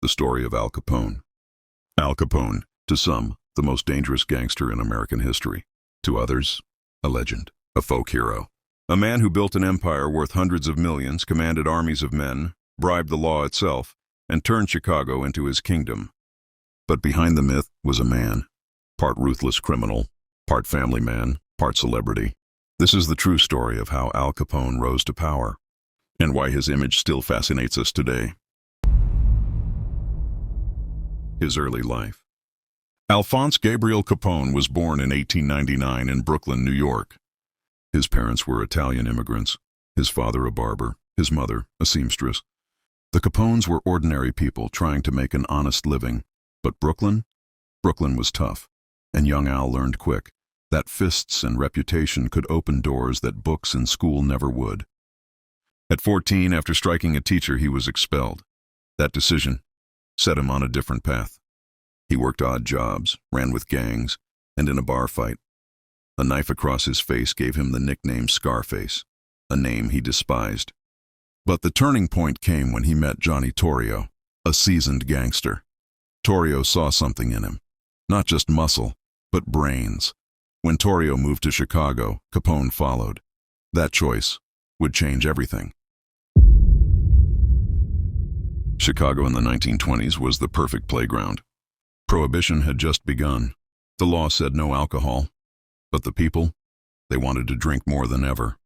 the story of Al Capone. Al Capone, to some, the most dangerous gangster in American history. To others, a legend, a folk hero. A man who built an empire worth hundreds of millions, commanded armies of men, bribed the law itself, and turned Chicago into his kingdom. But behind the myth was a man, part ruthless criminal, part family man, part celebrity. This is the true story of how Al Capone rose to power, and why his image still fascinates us today. His early life. Alphonse Gabriel Capone was born in 1899 in Brooklyn, New York. His parents were Italian immigrants, his father a barber, his mother a seamstress. The Capones were ordinary people trying to make an honest living. But Brooklyn was tough, and young Al learned quick that fists and reputation could open doors that books and school never would. At 14, after striking a teacher, he was expelled. That decision set him on a different path. He worked odd jobs, ran with gangs, and in a bar fight. A knife across his face gave him the nickname Scarface, a name he despised. But the turning point came when he met Johnny Torrio, a seasoned gangster. Torrio saw something in him, not just muscle, but brains. When Torrio moved to Chicago, Capone followed. That choice would change everything. Chicago in the 1920s was the perfect playground. Prohibition had just begun. The law said no alcohol, but the people, they wanted to drink more than ever.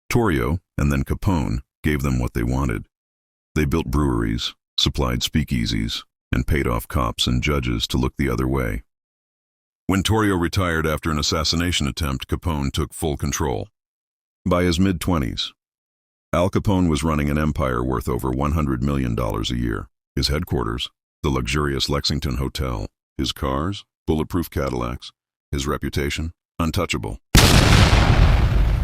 Torrio, and then Capone, gave them what they wanted. They built breweries, supplied speakeasies, and paid off cops and judges to look the other way. When Torrio retired after an assassination attempt, Capone took full control. By his mid-20s, Al Capone was running an empire worth over $100 million a year. His headquarters, the luxurious Lexington Hotel. His cars, bulletproof Cadillacs. His reputation, untouchable.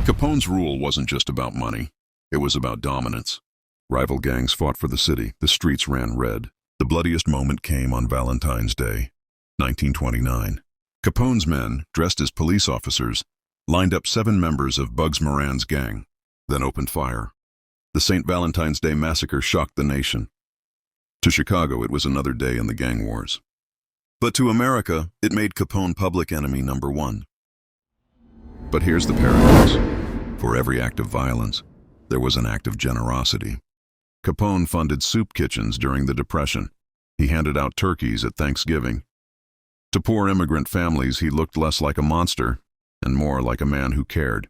Capone's rule wasn't just about money. It was about dominance. Rival gangs fought for the city. The streets ran red. The bloodiest moment came on Valentine's Day, 1929. Capone's men, dressed as police officers, lined up 7 members of Bugs Moran's gang, then opened fire. The St. Valentine's Day massacre shocked the nation. To Chicago, it was another day in the gang wars. But to America, it made Capone public enemy number 1. But here's the paradox. For every act of violence, there was an act of generosity. Capone funded soup kitchens during the Depression. He handed out turkeys at Thanksgiving. To poor immigrant families, he looked less like a monster and more like a man who cared.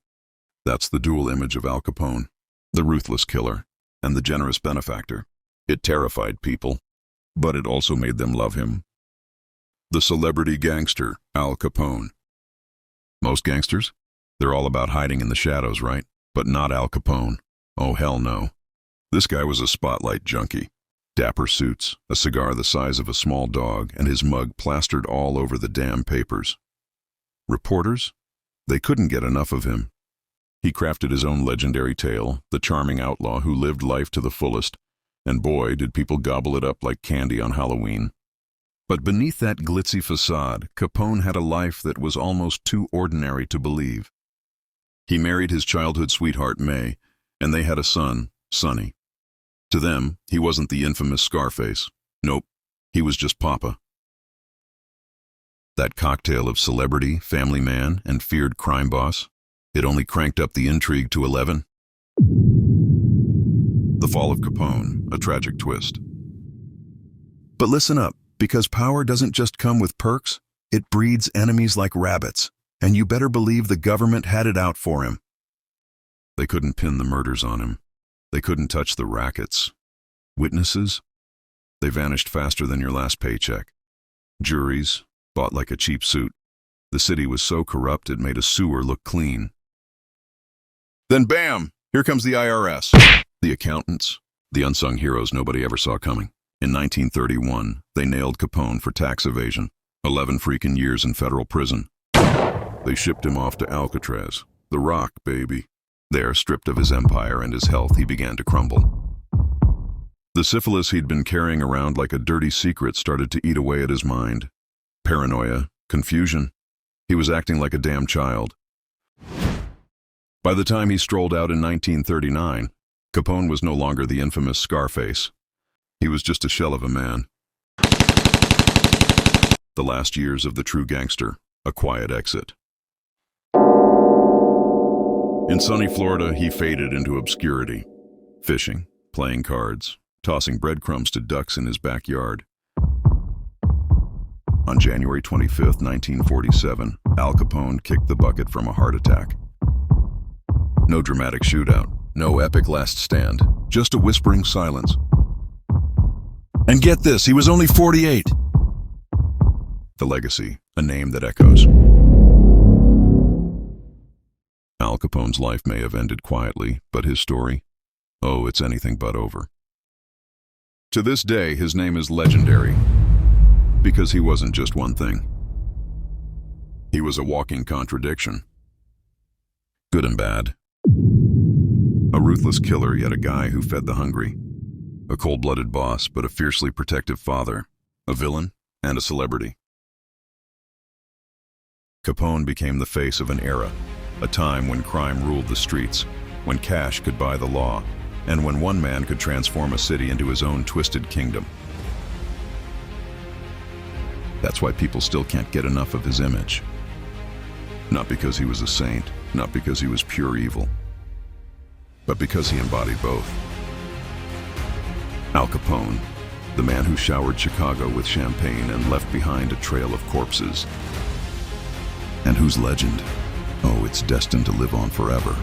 That's the dual image of Al Capone, the ruthless killer and the generous benefactor. It terrified people, but it also made them love him. The celebrity gangster, Al Capone. Most gangsters? They're all about hiding in the shadows, right? But not Al Capone. Oh, hell no. This guy was a spotlight junkie. Dapper suits, a cigar the size of a small dog, and his mug plastered all over the damn papers. Reporters? They couldn't get enough of him. He crafted his own legendary tale, the charming outlaw who lived life to the fullest, and boy, did people gobble it up like candy on Halloween. But beneath that glitzy facade, Capone had a life that was almost too ordinary to believe. He married his childhood sweetheart, May, and they had a son, Sonny. To them, he wasn't the infamous Scarface. Nope, he was just Papa. That cocktail of celebrity, family man, and feared crime boss, it only cranked up the intrigue to 11. The fall of Capone, a tragic twist. But listen up, because power doesn't just come with perks, it breeds enemies like rabbits, and you better believe the government had it out for him. They couldn't pin the murders on him. They couldn't touch the rackets. Witnesses? They vanished faster than your last paycheck. Juries, bought like a cheap suit. The city was so corrupt it made a sewer look clean. Then bam! Here comes the IRS. The accountants, the unsung heroes nobody ever saw coming. In 1931, they nailed Capone for tax evasion. 11 freaking years in federal prison. They shipped him off to Alcatraz. The Rock, baby. There, stripped of his empire and his health, he began to crumble. The syphilis he'd been carrying around like a dirty secret started to eat away at his mind. Paranoia, confusion. He was acting like a damn child. By the time he strolled out in 1939, Capone was no longer the infamous Scarface. He was just a shell of a man. The last years of the true gangster, a quiet exit. In sunny Florida, he faded into obscurity, fishing, playing cards, tossing breadcrumbs to ducks in his backyard. On January 25, 1947, Al Capone kicked the bucket from a heart attack. No dramatic shootout, no epic last stand, just a whispering silence. And get this, he was only 48. The legacy, a name that echoes. Al Capone's life may have ended quietly, but his story? Oh, it's anything but over. To this day, his name is legendary, because he wasn't just one thing. He was a walking contradiction. Good and bad. A ruthless killer, yet a guy who fed the hungry. A cold-blooded boss, but a fiercely protective father. A villain and a celebrity. Capone became the face of an era, a time when crime ruled the streets, when cash could buy the law, and when one man could transform a city into his own twisted kingdom. That's why people still can't get enough of his image. Not because he was a saint, not because he was pure evil, but because he embodied both. Al Capone, the man who showered Chicago with champagne and left behind a trail of corpses, and whose legend, oh, it's destined to live on forever.